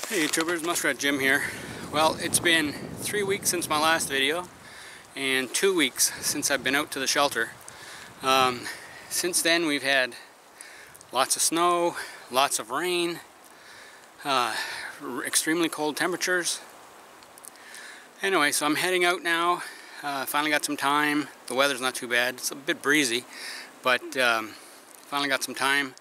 Hey YouTubers, Muskrat Jim here. Well, it's been 3 weeks since my last video and 2 weeks since I've been out to the shelter. Since then we've had lots of snow, lots of rain, extremely cold temperatures. Anyway, so I'm heading out now. Finally got some time. The weather's not too bad. It's a bit breezy, but finally got some time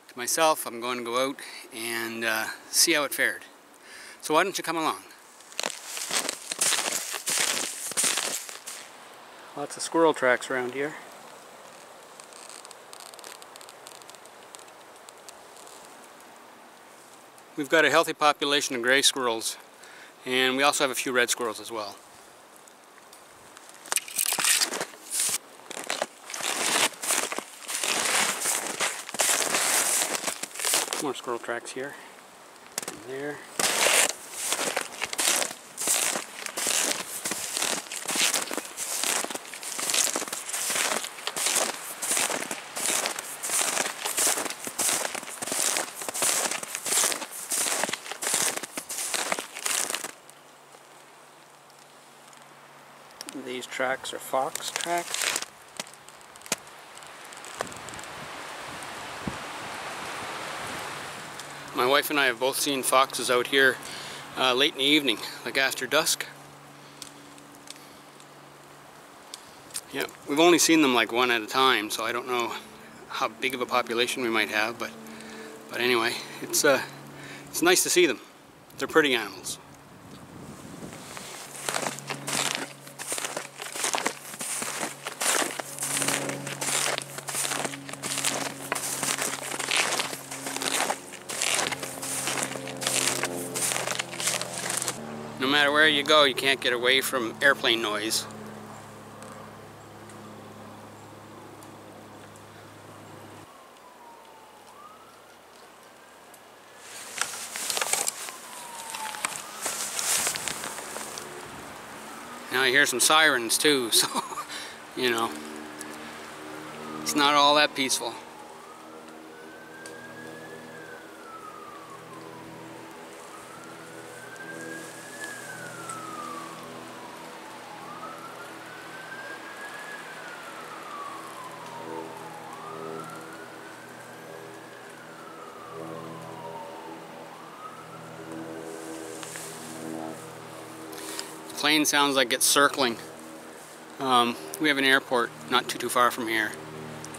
to myself. I'm going to go out and see how it fared. So why don't you come along? Lots of squirrel tracks around here. We've got a healthy population of gray squirrels, and we also have a few red squirrels as well. More squirrel tracks here and there. These tracks are fox tracks. My wife and I have both seen foxes out here late in the evening, like after dusk. Yeah, we've only seen them like one at a time, so I don't know how big of a population we might have, but anyway, it's nice to see them. They're pretty animals. No matter where you go, you can't get away from airplane noise. Now I hear some sirens too, so, you know, it's not all that peaceful. The plane sounds like it's circling. We have an airport not too far from here,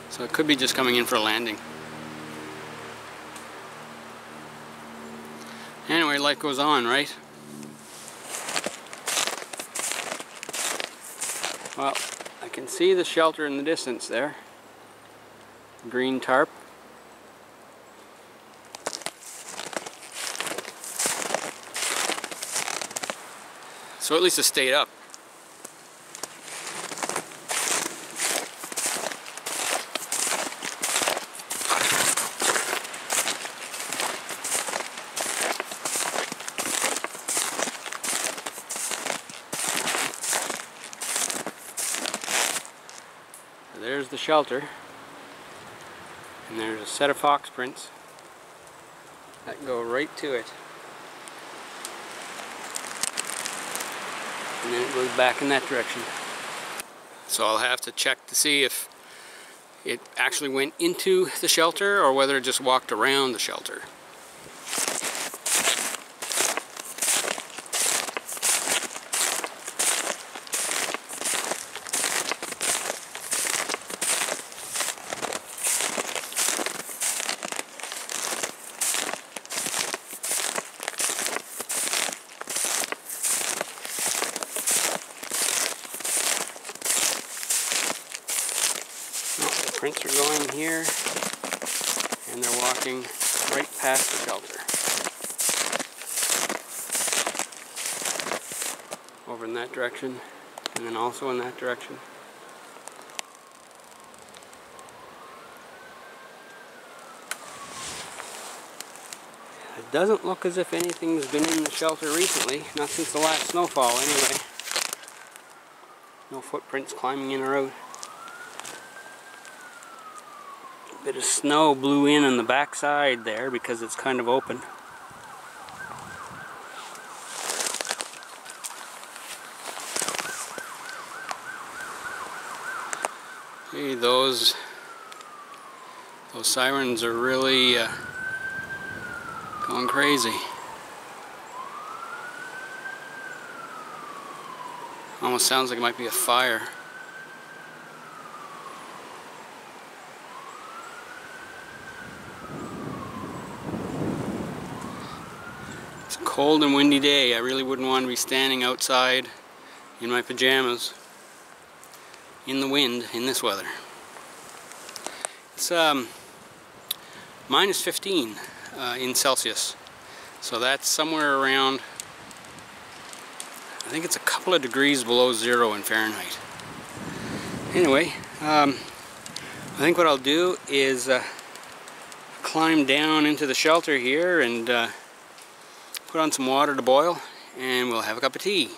so it could be just coming in for a landing. Anyway, life goes on, right? Well, I can see the shelter in the distance there. Green tarp. So at least it stayed up. So there's the shelter. And there's a set of fox prints that go right to it. And then it goes back in that direction. So I'll have to check to see if it actually went into the shelter or whether it just walked around the shelter. Prints are going here, and they're walking right past the shelter. Over in that direction, and then also in that direction. It doesn't look as if anything's been in the shelter recently, not since the last snowfall anyway. No footprints climbing in or out. Bit of snow blew in on the back side there because it's kind of open. Hey, those sirens are really going crazy. Almost sounds like it might be a fire. It's a cold and windy day. I really wouldn't want to be standing outside in my pajamas in the wind in this weather. It's minus 15 in Celsius, so that's somewhere around, I think it's a couple of degrees below zero in Fahrenheit. Anyway, I think what I'll do is climb down into the shelter here and put on some water to boil, and we'll have a cup of tea.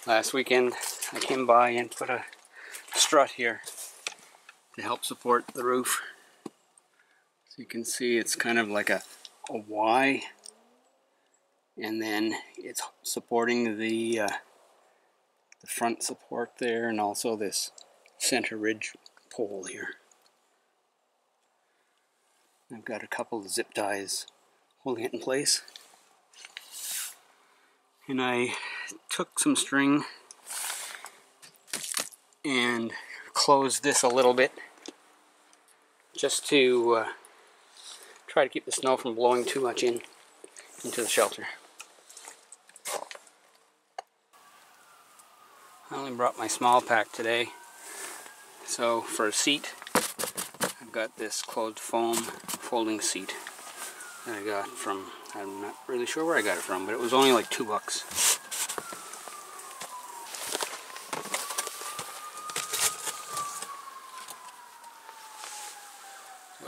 Last weekend I came by and put a strut here to help support the roof. So you can see it's kind of like a Y, and then it's supporting the front support there, and also this center ridge pole here. I've got a couple of zip ties holding it in place. And I took some string and closed this a little bit just to try to keep the snow from blowing too much into the shelter. I only brought my small pack today, so for a seat I've got this closed foam folding seat that I got from, I'm not really sure where I got it from, but it was only like $2.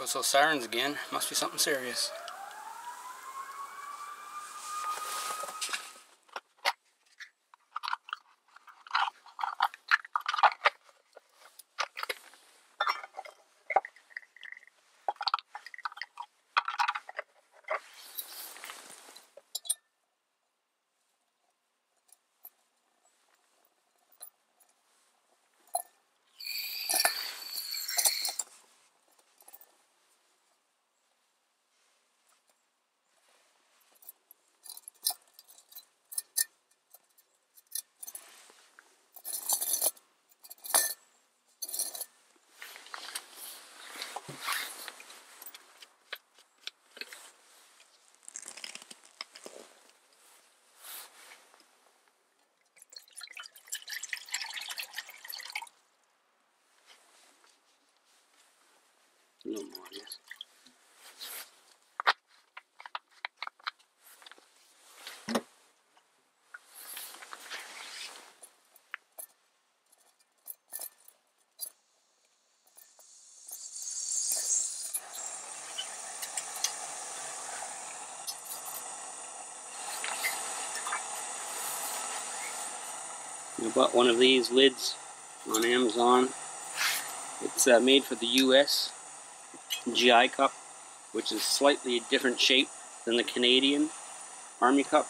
So sirens again, must be something serious. A little more, yes. I bought one of these lids on Amazon. It's made for the US GI cup, which is slightly a different shape than the Canadian Army cup,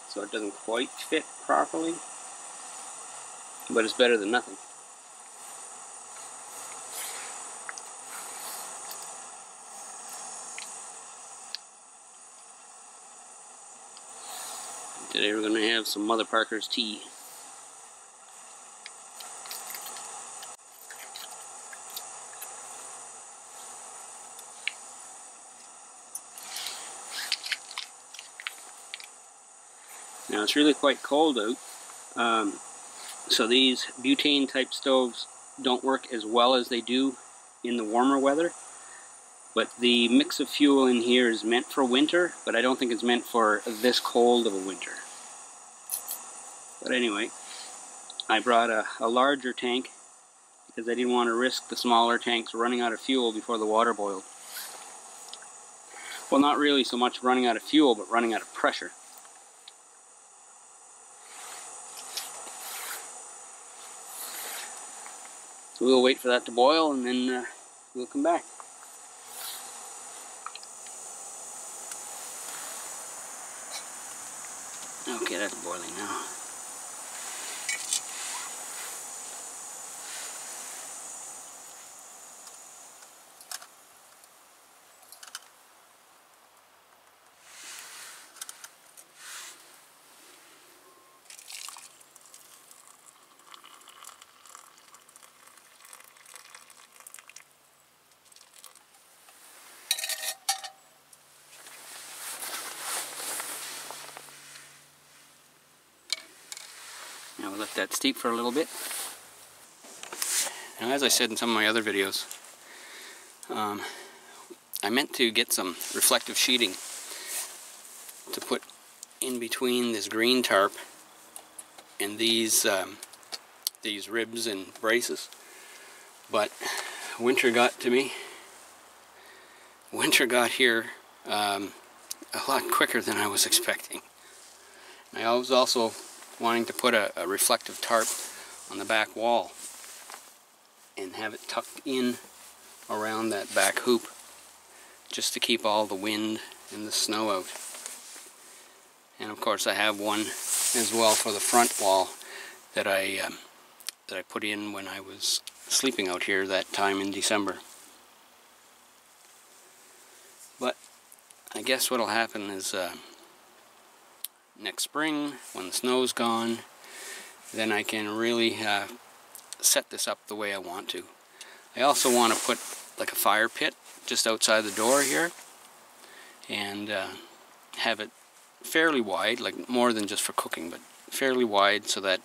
so it doesn't quite fit properly, but it's better than nothing. Today we're going to have some Mother Parker's tea. Now it's really quite cold out, so these butane type stoves don't work as well as they do in the warmer weather. But the mix of fuel in here is meant for winter, but I don't think it's meant for this cold of a winter. But anyway, I brought a larger tank because I didn't want to risk the smaller tanks running out of fuel before the water boiled. Well, not really so much running out of fuel, but running out of pressure. So we'll wait for that to boil and then we'll come back. Okay, that's boiling now. Now we'll let that steep for a little bit. Now, as I said in some of my other videos, I meant to get some reflective sheeting to put in between this green tarp and these ribs and braces, but winter got to me. Winter got here a lot quicker than I was expecting. I was also wanting to put a reflective tarp on the back wall and have it tucked in around that back hoop just to keep all the wind and the snow out. And of course I have one as well for the front wall that I put in when I was sleeping out here that time in December. But I guess what'll happen is next spring, when the snow's gone, then I can really set this up the way I want to. I also want to put like a fire pit just outside the door here and have it fairly wide, like more than just for cooking, but fairly wide so that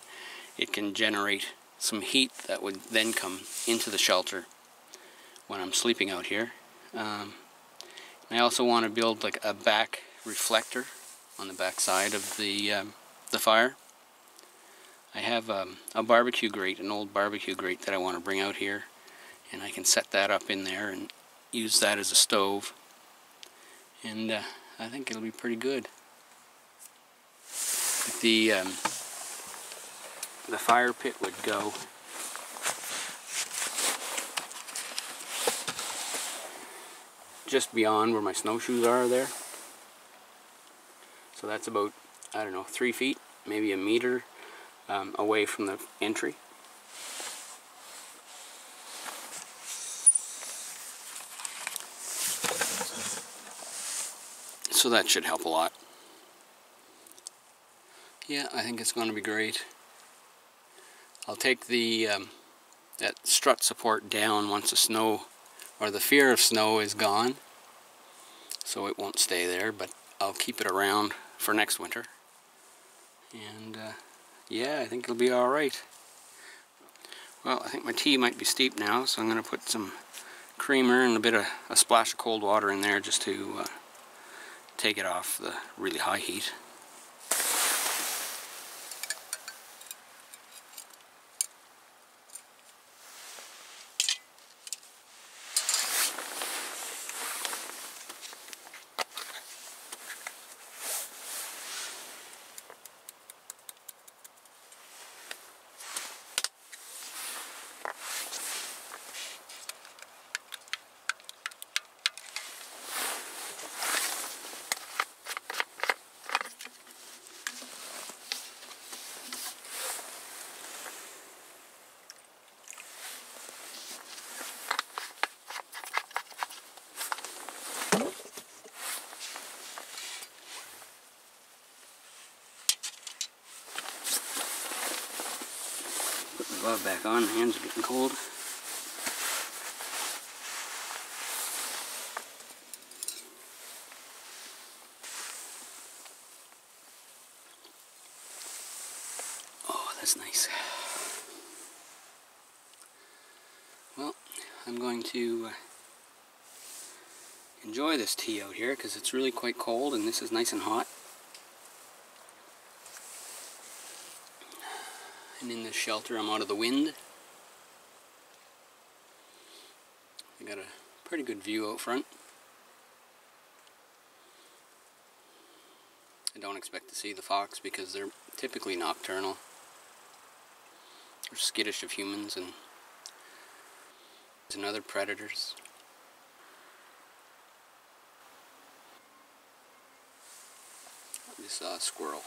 it can generate some heat that would then come into the shelter when I'm sleeping out here. I also want to build like a back reflector on the back side of the fire. I have a barbecue grate, an old barbecue grate that I want to bring out here, and I can set that up in there and use that as a stove, and I think it'll be pretty good. The fire pit would go just beyond where my snowshoes are there. So that's about, I don't know, 3 feet, maybe a meter away from the entry. So that should help a lot. Yeah, I think it's going to be great. I'll take the that strut support down once the snow, or the fear of snow, is gone, so it won't stay there, but I'll keep it around for next winter. And yeah, I think it'll be alright. Well, I think my tea might be steep now, so I'm going to put some creamer and a splash of cold water in there just to take it off the really high heat. Put my glove back on, hands are getting cold. I'm going to enjoy this tea out here because it's really quite cold and this is nice and hot. And in this shelter I'm out of the wind. I got a pretty good view out front. I don't expect to see the fox because they're typically nocturnal. They're skittish of humans and other predators. I just saw a squirrel.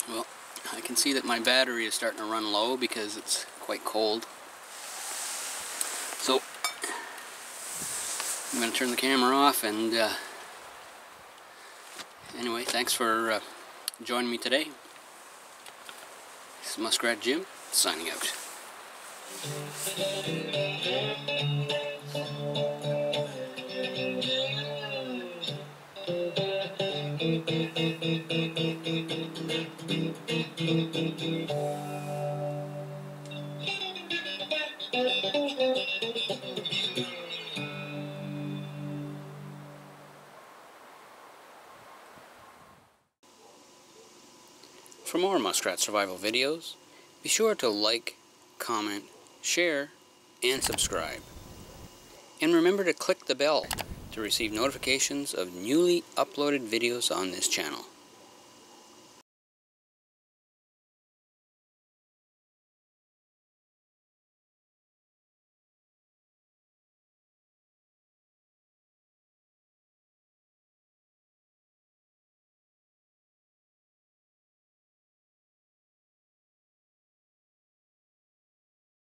Well, I can see that my battery is starting to run low because it's quite cold. So, I'm going to turn the camera off and anyway, thanks for joining me today. This is Muskrat Jim, signing out. For more muskrat survival videos, be sure to like, comment, share, and subscribe. And remember to click the bell to receive notifications of newly uploaded videos on this channel.